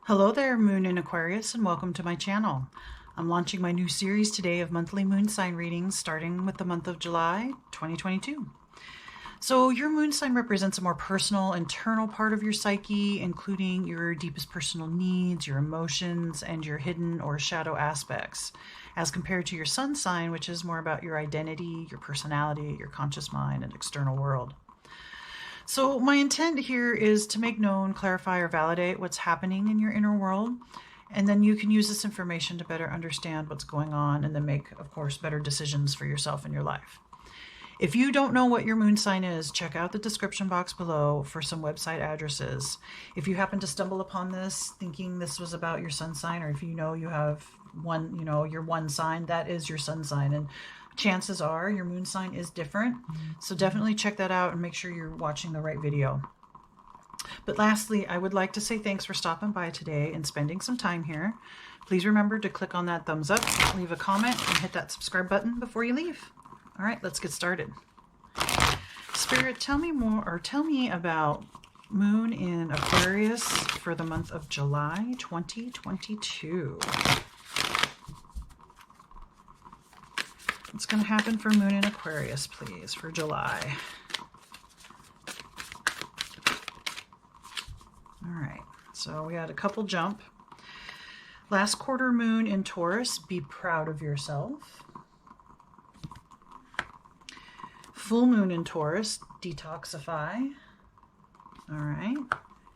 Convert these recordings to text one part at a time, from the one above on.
Hello there, Moon in Aquarius, and welcome to my channel. I'm launching my new series today of monthly moon sign readings starting with the month of July 2022. So your moon sign represents a more personal, internal part of your psyche, including your deepest personal needs, your emotions, and your hidden or shadow aspects, as compared to your sun sign, which is more about your identity, your personality, your conscious mind, and external world. So my intent here is to make known, clarify, or validate what's happening in your inner world. And then you can use this information to better understand what's going on and then make, of course, better decisions for yourself and your life. If you don't know what your moon sign is, check out the description box below for some website addresses. If you happen to stumble upon this thinking this was about your sun sign, or if you know you have one, your one sign, that is your sun sign. And chances are your moon sign is different. So definitely check that out and make sure you're watching the right video. But lastly, I would like to say thanks for stopping by today and spending some time here. Please remember to click on that thumbs up, leave a comment, and hit that subscribe button before you leave. All right, let's get started. Spirit, tell me more, or tell me about Moon in Aquarius for the month of July 2022. What's going to happen for Moon in Aquarius, please, for July? All right, so we had a couple jump. Last quarter moon in Taurus, be proud of yourself. Full moon in Taurus, detoxify. All right.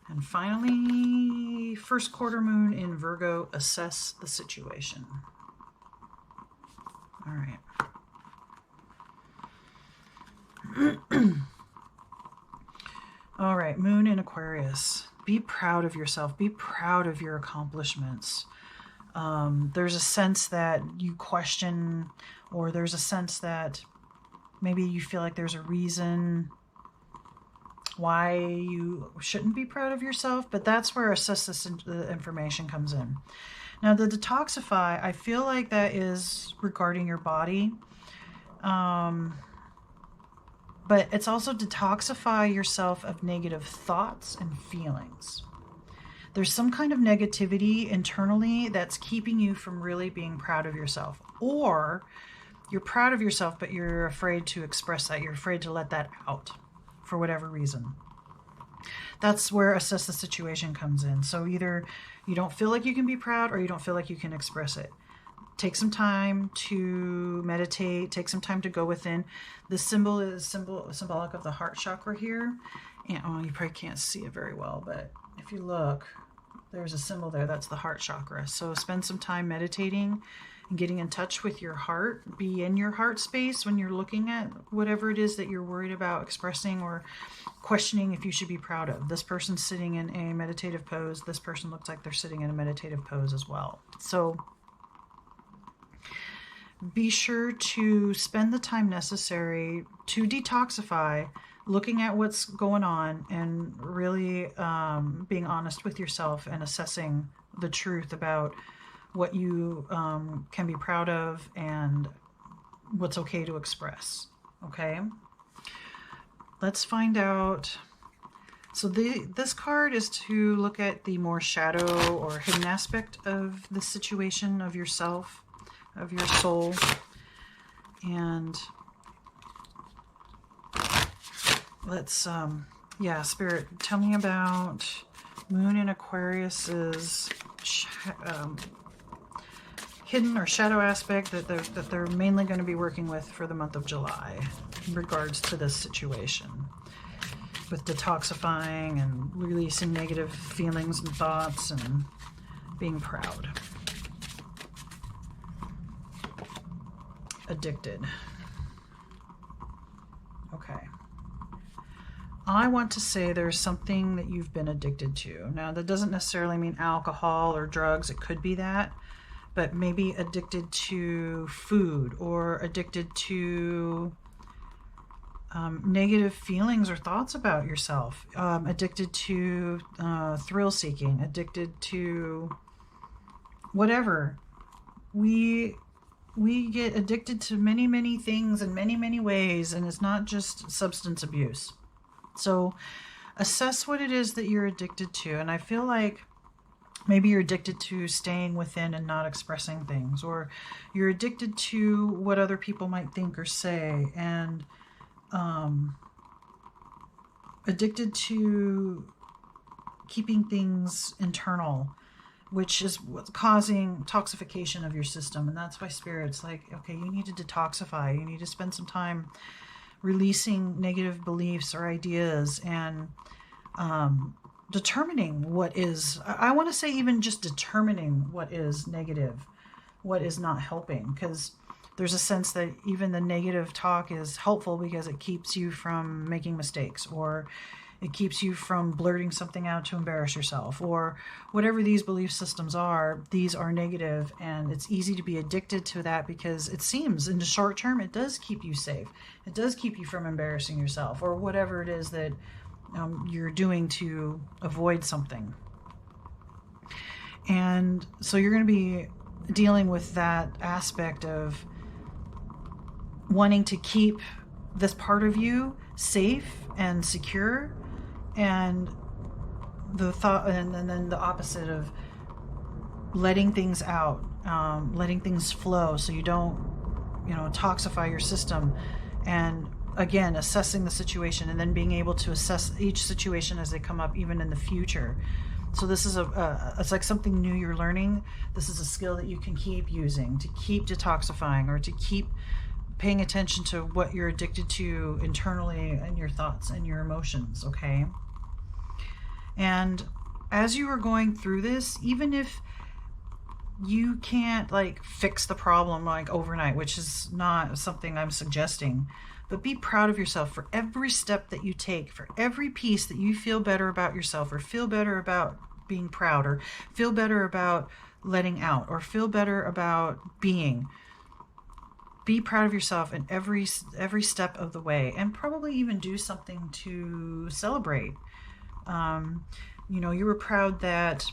And finally, first quarter moon in Virgo, assess the situation. All right. All right, Moon in Aquarius. Be proud of yourself. Be proud of your accomplishments. There's a sense that you question, or there's a sense that maybe you feel like there's a reason why you shouldn't be proud of yourself, but that's where assess this information comes in. Now, the detoxify, I feel like that is regarding your body. But it's also detoxify yourself of negative thoughts and feelings. There's some kind of negativity internally that's keeping you from really being proud of yourself. Or you're proud of yourself, but you're afraid to express that. You're afraid to let that out for whatever reason. That's where assess the situation comes in. So either you don't feel like you can be proud, or you don't feel like you can express it. Take some time to meditate. Take some time to go within. The symbol is symbolic of the heart chakra here. And oh, you probably can't see it very well, but if you look, there's a symbol there. That's the heart chakra. So spend some time meditating and getting in touch with your heart. Be in your heart space when you're looking at whatever it is that you're worried about expressing or questioning if you should be proud of. This person's sitting in a meditative pose. This person looks like they're sitting in a meditative pose as well. So be sure to spend the time necessary to detoxify, looking at what's going on and really being honest with yourself and assessing the truth about what you can be proud of and what's okay to express. Okay, let's find out. So this card is to look at the more shadow or hidden aspect of the situation, of yourself, of your soul. And let's Spirit, tell me about Moon in Aquarius's hidden or shadow aspect that they're mainly going to be working with for the month of July in regards to this situation with detoxifying and releasing negative feelings and thoughts and being proud. Addicted. Okay. I want to say there's something that you've been addicted to. Now, that doesn't necessarily mean alcohol or drugs. It could be that. But maybe addicted to food, or addicted to negative feelings or thoughts about yourself. Addicted to thrill seeking. Addicted to whatever. We get addicted to many, many things in many, many ways, and it's not just substance abuse. So assess what it is that you're addicted to. And I feel like Maybe you're addicted to staying within and not expressing things, or you're addicted to what other people might think or say, and addicted to keeping things internal, which is what's causing toxification of your system. And that's why Spirit's like, okay, you need to detoxify. You need to spend some time releasing negative beliefs or ideas, and determining what is, I want to say even just determining what is negative, what is not helping, because there's a sense that even the negative talk is helpful because it keeps you from making mistakes, or it keeps you from blurting something out to embarrass yourself, or whatever these belief systems are. These are negative, and it's easy to be addicted to that because it seems in the short term it does keep you safe. It does keep you from embarrassing yourself, or whatever it is that you're doing to avoid something. And so you're going to be dealing with that aspect of wanting to keep this part of you safe and secure, and the thought, and then the opposite of letting things out, letting things flow, so you don't, toxify your system. And again, assessing the situation, and then being able to assess each situation as they come up, even in the future. So this is it's like something new you're learning. This is a skill that you can keep using to keep detoxifying, or to keep paying attention to what you're addicted to internally, and your thoughts and your emotions, okay? And as you are going through this, even if you can't like fix the problem like overnight, which is not something I'm suggesting, but be proud of yourself for every step that you take, for every piece that you feel better about yourself, or feel better about being proud, or feel better about letting out, or feel better about being. Be proud of yourself in every step of the way, and probably even do something to celebrate. You were proud that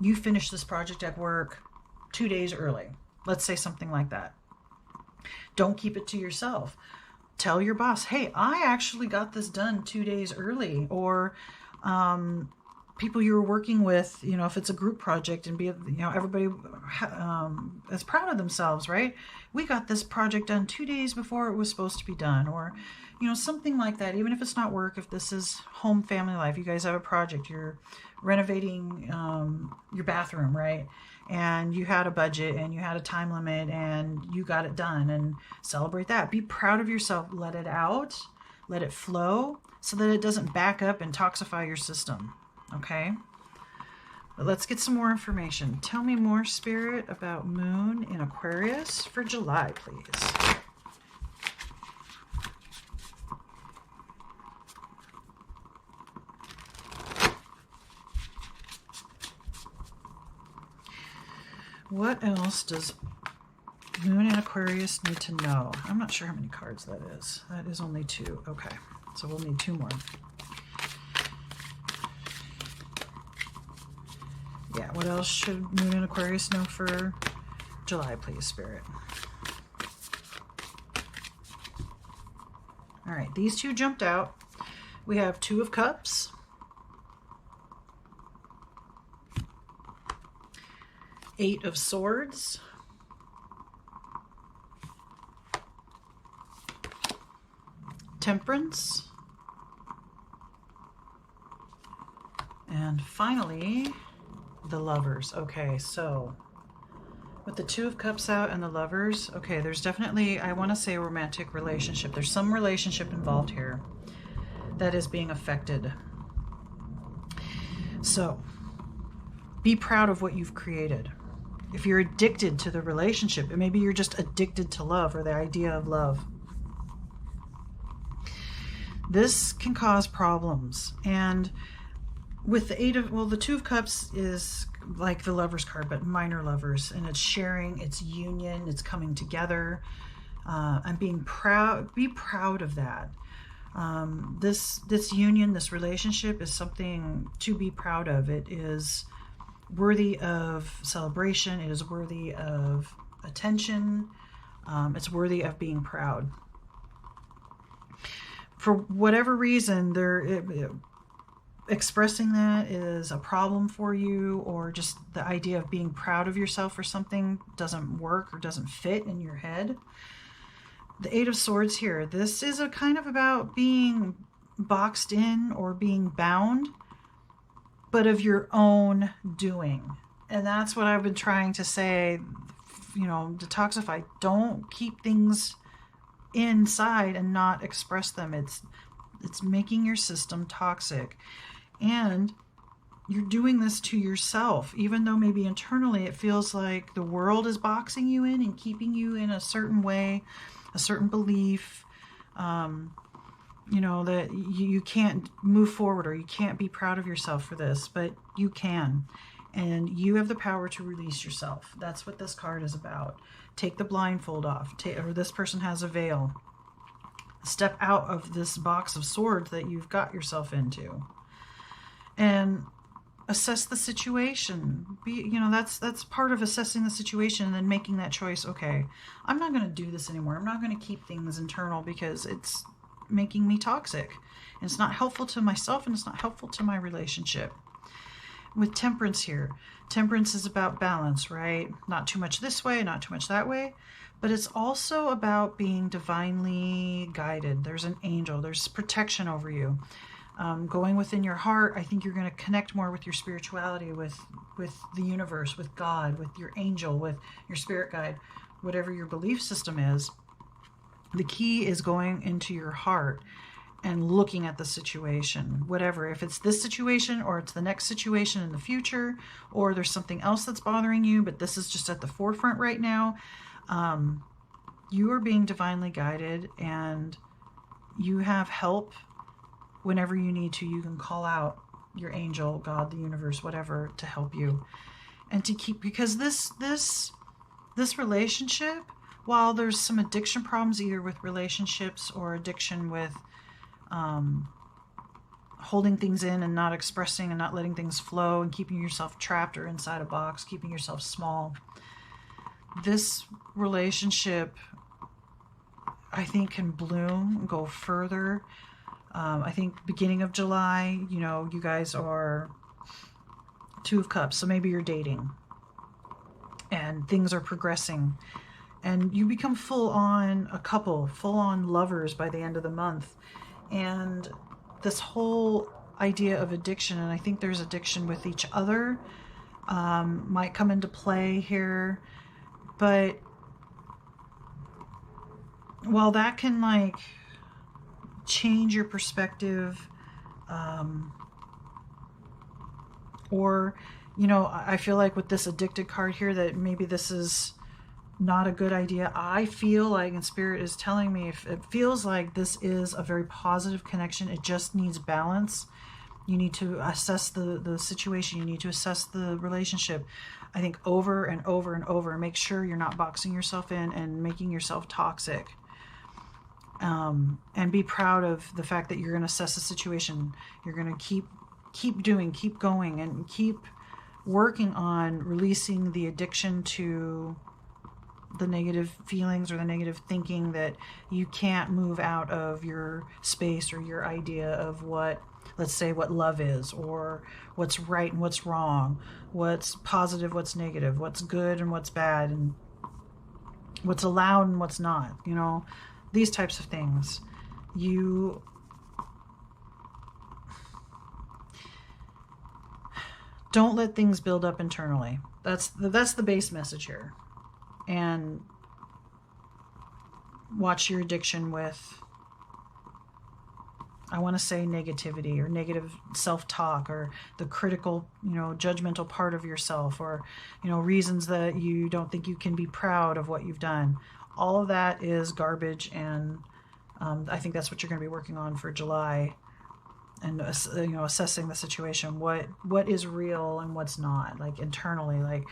you finished this project at work 2 days early. Let's say something like that. Don't keep it to yourself. Tell your boss, hey, I actually got this done 2 days early. Or people you're working with, if it's a group project, and be, everybody is proud of themselves, right? We got this project done 2 days before it was supposed to be done, or, something like that. Even if it's not work, if this is home family life, you guys have a project, you're renovating your bathroom, right? And you had a budget, and you had a time limit, and you got it done, and celebrate that. Be proud of yourself. Let it out, let it flow, so that it doesn't back up and toxify your system. Okay, but let's get some more information. Tell me more, Spirit, about Moon in Aquarius for July, please. What else does Moon in Aquarius need to know? I'm not sure how many cards that is. That is only 2. Okay, so we'll need 2 more. Yeah, what else should Moon in Aquarius know for July, please, Spirit? All right, these 2 jumped out. We have 2 of Cups, Eight of Swords, Temperance, and finally, the Lovers. Okay, so with the 2 of Cups out and the Lovers, okay, there's definitely, I want to say, a romantic relationship. There's some relationship involved here that is being affected. So be proud of what you've created. If you're addicted to the relationship, and maybe you're just addicted to love, or the idea of love, this can cause problems. And with the 2 of Cups is like the Lovers card, but minor lovers, and it's sharing, it's union, it's coming together, and being proud. Be proud of that. This union, this relationship is something to be proud of. It is worthy of celebration. It is worthy of attention. It's worthy of being proud. For whatever reason, expressing that is a problem for you, or just the idea of being proud of yourself for something doesn't work or doesn't fit in your head. The Eight of Swords here, this is a kind of about being boxed in or being bound, but of your own doing. And that's what I've been trying to say, you know, detoxify. Don't keep things inside and not express them. It's making your system toxic. And you're doing this to yourself, even though maybe internally it feels like the world is boxing you in and keeping you in a certain way, a certain belief, you know, that you can't move forward or you can't be proud of yourself for this, but you can. And you have the power to release yourself. That's what this card is about. Take the blindfold off. Or this person has a veil. Step out of this box of swords that you've got yourself into. And assess the situation. You know, that's part of assessing the situation and then making that choice. Okay, I'm not going to do this anymore. I'm not going to keep things internal because it's making me toxic. And it's not helpful to myself and it's not helpful to my relationship. With Temperance here, Temperance is about balance, right? Not too much this way, not too much that way. But it's also about being divinely guided. There's an angel. There's protection over you. Going within your heart, I think you're going to connect more with your spirituality, with the universe, with God, with your angel, with your spirit guide, whatever your belief system is. The key is going into your heart and looking at the situation, whatever. If it's this situation or it's the next situation in the future, or there's something else that's bothering you, but this is just at the forefront right now, you are being divinely guided and you have help whenever you need to. You can call out your angel, God, the universe, whatever, to help you. And to keep, because this relationship, while there's some addiction problems either with relationships or addiction with holding things in and not expressing and not letting things flow and keeping yourself trapped or inside a box, keeping yourself small, this relationship, I think, can bloom and go further. I think beginning of July, you know, you guys are Two of Cups, so maybe you're dating and things are progressing and you become full on a couple, full on lovers by the end of the month. And this whole idea of addiction, and I think there's addiction with each other, might come into play here. But while that can like change your perspective, or, you know, I feel like with this addicted card here that maybe this is not a good idea. I feel like, and Spirit is telling me, if it feels like this is a very positive connection, it just needs balance. You need to assess the situation. You need to assess the relationship, I think, over and over and over. Make sure you're not boxing yourself in and making yourself toxic. And be proud of the fact that you're going to assess the situation. You're going to keep doing, keep going, and keep working on releasing the addiction to the negative feelings or the negative thinking that you can't move out of your space or your idea of what, let's say, what love is, or what's right and what's wrong, what's positive, what's negative, what's good and what's bad, and what's allowed and what's not, you know, these types of things. You don't let things build up internally. That's the base message here. And watch your addiction with, I want to say, negativity or negative self-talk, or the critical, you know, judgmental part of yourself, or, you know, reasons that you don't think you can be proud of what you've done. All of that is garbage, and I think that's what you're going to be working on for July, and you know, assessing the situation, what is real and what's not, like internally, like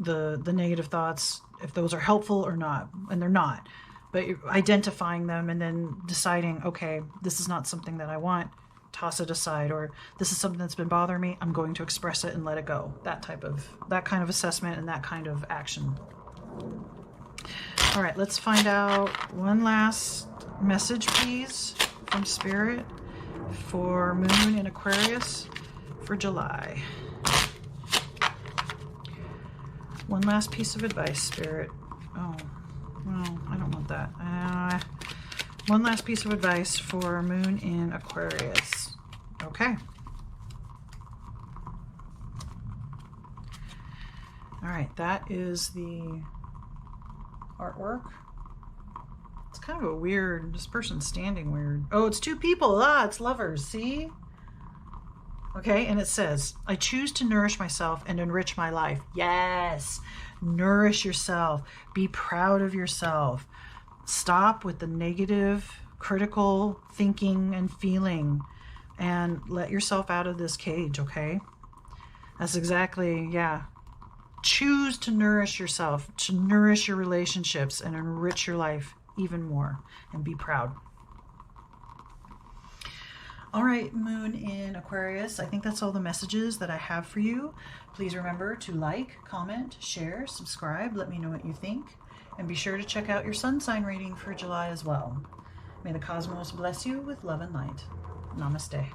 the negative thoughts, if those are helpful or not, and they're not, but you're identifying them and then deciding, okay, this is not something that I want, toss it aside, or this is something that's been bothering me, I'm going to express it and let it go. That kind of assessment and that kind of action. All right, let's find out one last message, please, from Spirit. for Moon in Aquarius for July. One last piece of advice, Spirit. Oh, no, I don't want that. One last piece of advice for Moon in Aquarius. Okay. All right, that is the artwork. It's kind of a weird, this person's standing weird. Oh, it's two people. Ah, it's lovers. See? Okay, and it says, I choose to nourish myself and enrich my life. Yes, nourish yourself. Be proud of yourself. Stop with the negative, critical thinking and feeling and let yourself out of this cage, okay? That's exactly, yeah. Choose to nourish yourself, to nourish your relationships and enrich your life even more, and be proud. All right, Moon in Aquarius, I think that's all the messages that I have for you. Please remember to like, comment, share, subscribe, let me know what you think, and be sure to check out your sun sign reading for July as well. May the cosmos bless you with love and light. Namaste.